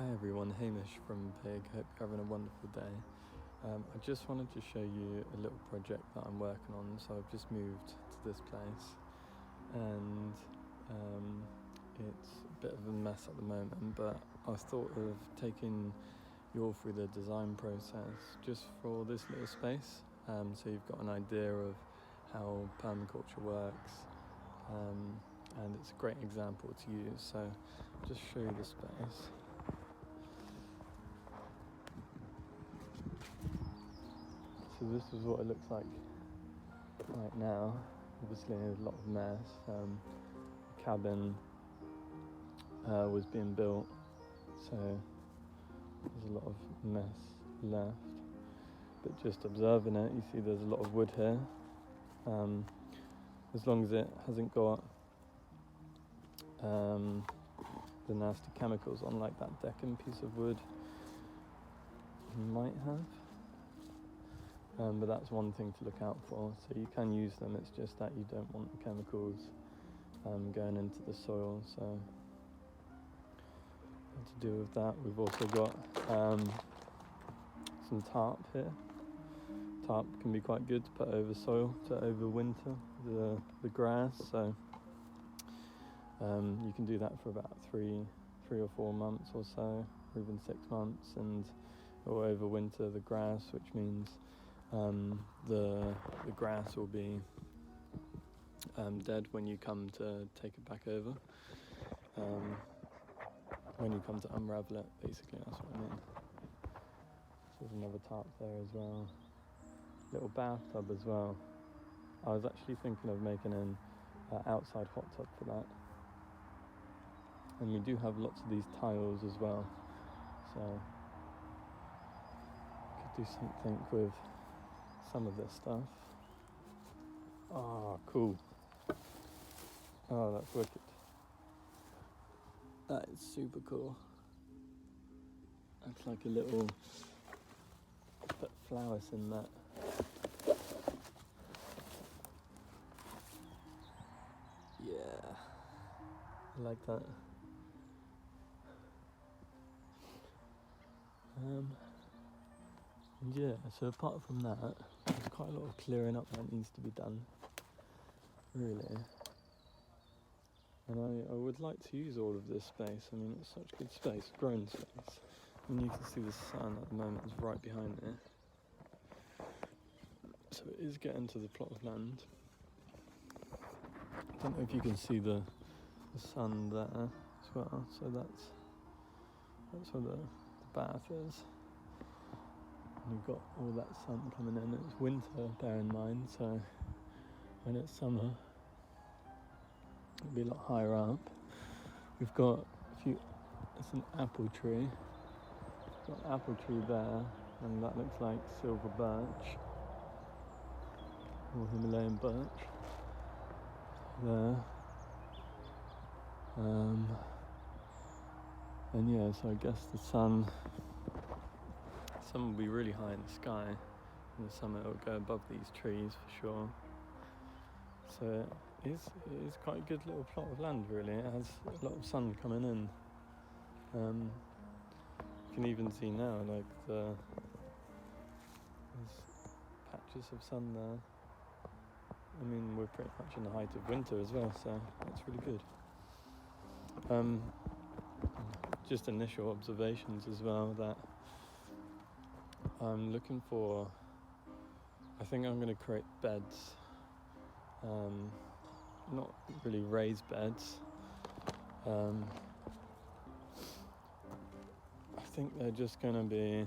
Hi everyone, Hamish from PIG. Hope you're having a wonderful day. I just wanted to show you a little project that I'm working on. So I've just moved to this place and it's a bit of a mess at the moment, but I thought of taking you all through the design process just for this little space, so you've got an idea of how permaculture works, and it's a great example to use. So just show you the space. So this is what it looks like right now. Obviously there's a lot of mess. The cabin was being built, so there's a lot of mess left. But just observing it, you see there's a lot of wood here. As long as it hasn't got the nasty chemicals on, like that decking piece of wood might have. But that's one thing to look out for. So you can use them, it's just that you don't want the chemicals going into the soil. So what to do with that. We've also got some tarp here. Tarp can be quite good to put over soil to overwinter the grass. So you can do that for about three or 4 months or so, or even 6 months, and it will overwinter the grass, which means the grass will be dead when you come to take it back over. When you come to unravel it, basically, that's what I mean. So there's another tarp there as well. Little bathtub as well. I was actually thinking of making an outside hot tub for that. And we do have lots of these tiles as well, so could do something with some of this stuff. Oh, cool. Oh, that's wicked. That is super cool. That's like a little, put flowers in that. Yeah, I like that. And yeah, so apart from that, there's quite a lot of clearing up that needs to be done, really. And I would like to use all of this space. I mean, it's such good space, growing space. And you can see the sun at the moment is right behind it. So it is getting to the plot of land. I don't know if you can see the sun there as well. So that's where the bath is. And you've got all that sun coming in. It's winter, bear in mind, so when it's summer, it'll be a lot higher up. We've got it's an apple tree. We've got an apple tree there, and that looks like silver birch, or Himalayan birch there. And yeah, so I guess the sun will be really high in the sky. In the summer it'll go above these trees for sure. So it is quite a good little plot of land, really. It has a lot of sun coming in. You can even see now, like there's patches of sun there. I mean, we're pretty much in the height of winter as well, so that's really good. Just initial observations as well, that I'm looking for, I think I'm going to create beds, not really raised beds. I think they're just going to be,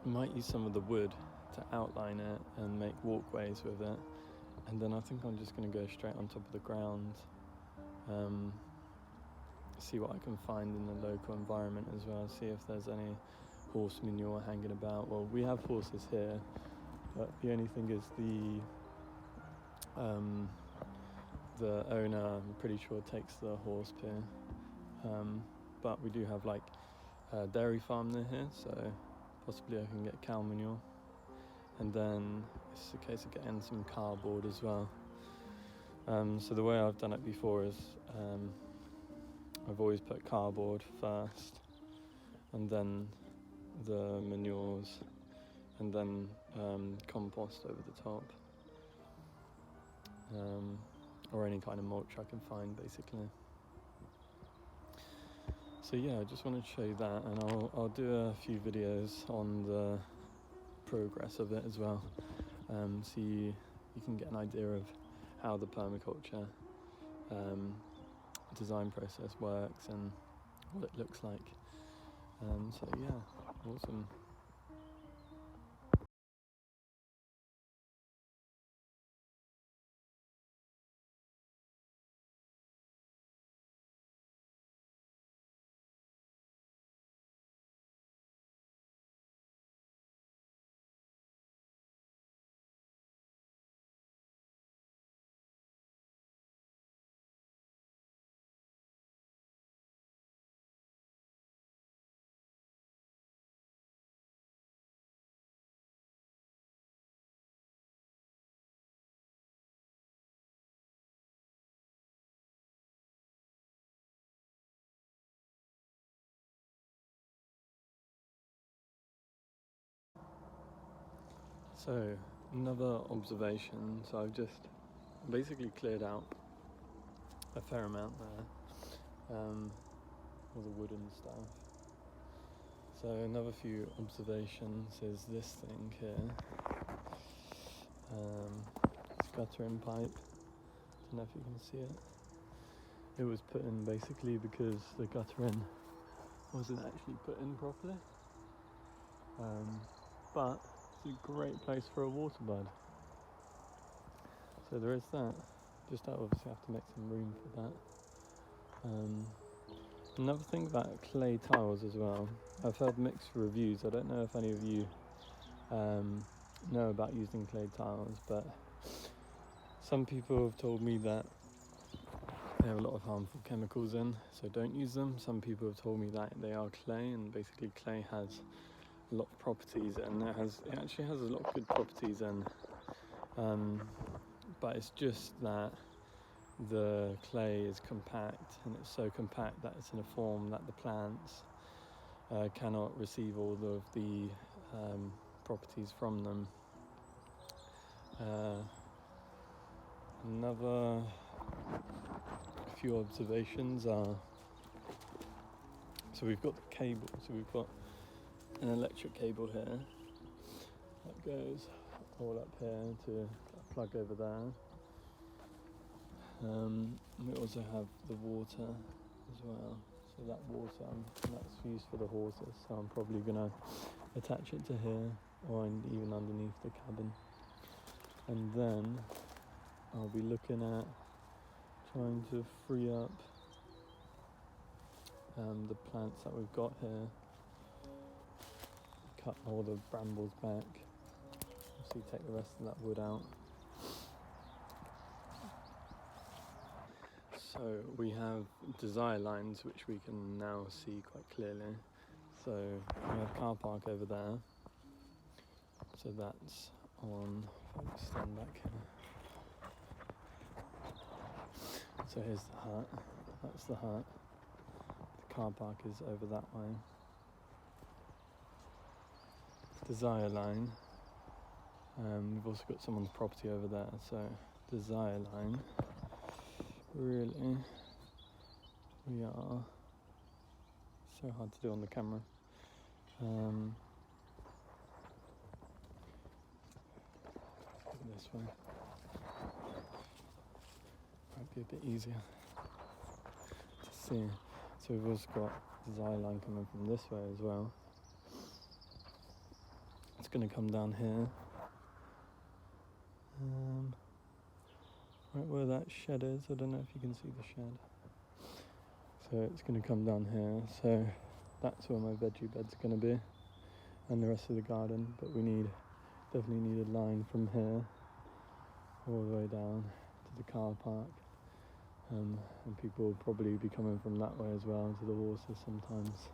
I might use some of the wood to outline it and make walkways with it, and then I think I'm just going to go straight on top of the ground, see what I can find in the local environment as well, see if there's any horse manure hanging about. Well, we have horses here, but the only thing is the owner, I'm pretty sure, takes the horse poo, but we do have like a dairy farm near here, so possibly I can get cow manure, and then it's a case of getting some cardboard as well. So the way I've done it before is I've always put cardboard first, and then the manures, and then compost over the top, or any kind of mulch I can find, basically. So yeah, I just wanted to show you that, and I'll do a few videos on the progress of it as well, so you can get an idea of how the permaculture design process works and what it looks like. So yeah, awesome. So another observation, so I've just basically cleared out a fair amount there, all the wood and stuff. So another few observations is this thing here, this guttering pipe. Don't know if you can see it. It was put in basically because the guttering wasn't actually put in properly, but it's a great place for a water bud. So there is that. Just obviously have to make some room for that. Another thing about clay tiles as well, I've heard mixed reviews. I don't know if any of you know about using clay tiles, but some people have told me that they have a lot of harmful chemicals in, so don't use them. Some people have told me that they are clay, and basically clay has a lot of properties, and it actually has a lot of good properties in, but it's just that the clay is compact, and it's so compact that it's in a form that the plants cannot receive all of the properties from them. Another few observations are, so we've got the cable, so we've got an electric cable here that goes all up here to a plug over there. We also have the water as well, so that water, that's used for the horses, so I'm probably going to attach it to here or even underneath the cabin. And then I'll be looking at trying to free up the plants that we've got here, cut all the brambles back, obviously take the rest of that wood out. So we have desire lines which we can now see quite clearly. So we have car park over there, so that's on, if I just stand back here. So here's the hut, that's the hut. The car park is over that way. Desire line, we've also got someone's property over there, so desire line, really, we are, so hard to do on the camera. This way, might be a bit easier to see. So we've also got desire line coming from this way as well. It's going to come down here, right where that shed is. I don't know if you can see the shed. So it's going to come down here, so that's where my veggie bed's going to be, and the rest of the garden. But we definitely need a line from here all the way down to the car park, and people will probably be coming from that way as well to the horses sometimes.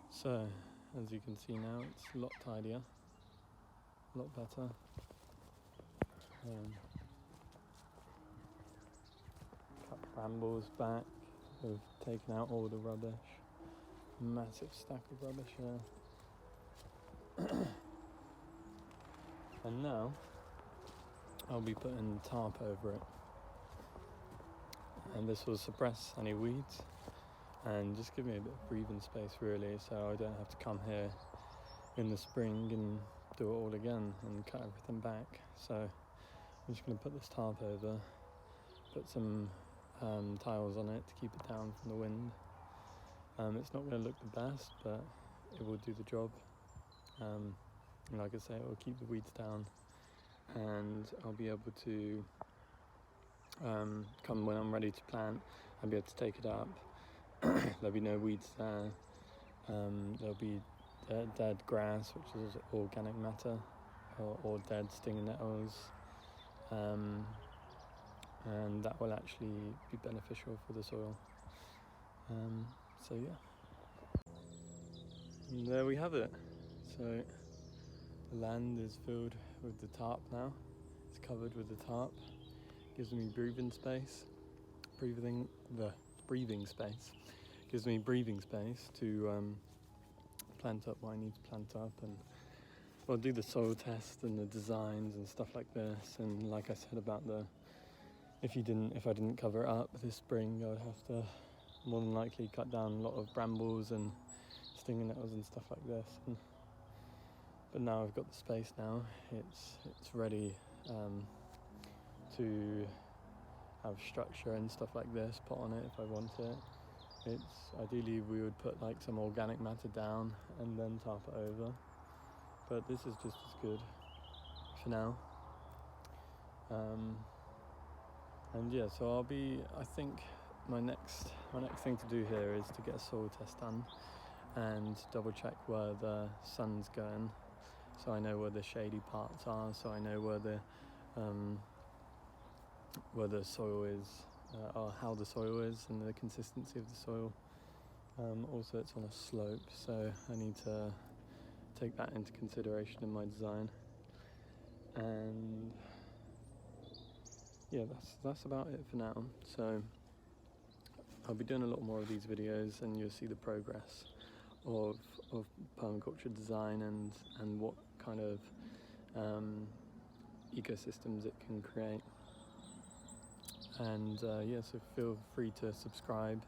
So as you can see now, it's a lot tidier, a lot better. brambles back. We've taken out all the rubbish. Massive stack of rubbish here. And now I'll be putting tarp over it. And this will suppress any weeds and just give me a bit of breathing space really, so I don't have to come here in the spring and do it all again and cut everything back. So I'm just going to put this tarp over, put some tiles on it to keep it down from the wind. It's not going to look the best, but it will do the job. And like I say, it will keep the weeds down, and I'll be able to come when I'm ready to plant, I'll be able to take it up. There'll be no weeds there. There'll be dead grass, which is organic matter, or dead stinging nettles, and that will actually be beneficial for the soil. So yeah, and there we have it. So the land is filled with the tarp now. It's covered with the tarp. Gives me breathing space. Breathing space. Gives me breathing space to plant up what I need to plant up, and I'll do the soil test and the designs and stuff like this. And like I said about if I didn't cover it up this spring, I would have to more than likely cut down a lot of brambles and stinging nettles and stuff like this. But now I've got the space now. It's ready to have structure and stuff like this put on it if I want it. Ideally we would put like some organic matter down and then tarp it over, but this is just as good for now. And yeah, so I think my next thing to do here is to get a soil test done and double check where the sun's going, so I know where the shady parts are, so I know where the soil is, or how the soil is and the consistency of the soil. Also it's on a slope, so I need to take that into consideration in my design. And yeah, that's about it for now. So I'll be doing a lot more of these videos, and you'll see the progress of permaculture design and what kind of ecosystems it can create. And yeah, so feel free to subscribe.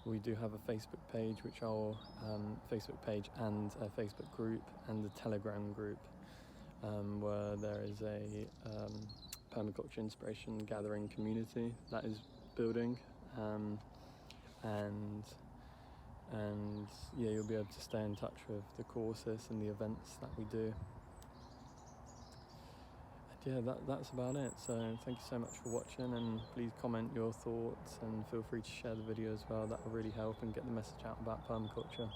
We do have a Facebook page, Facebook page and a Facebook group and a Telegram group, where there is a permaculture inspiration gathering community that is building, and yeah, you'll be able to stay in touch with the courses and the events that we do. And yeah, that's about it. So thank you so much for watching, and please comment your thoughts and feel free to share the video as well. That will really help and get the message out about permaculture.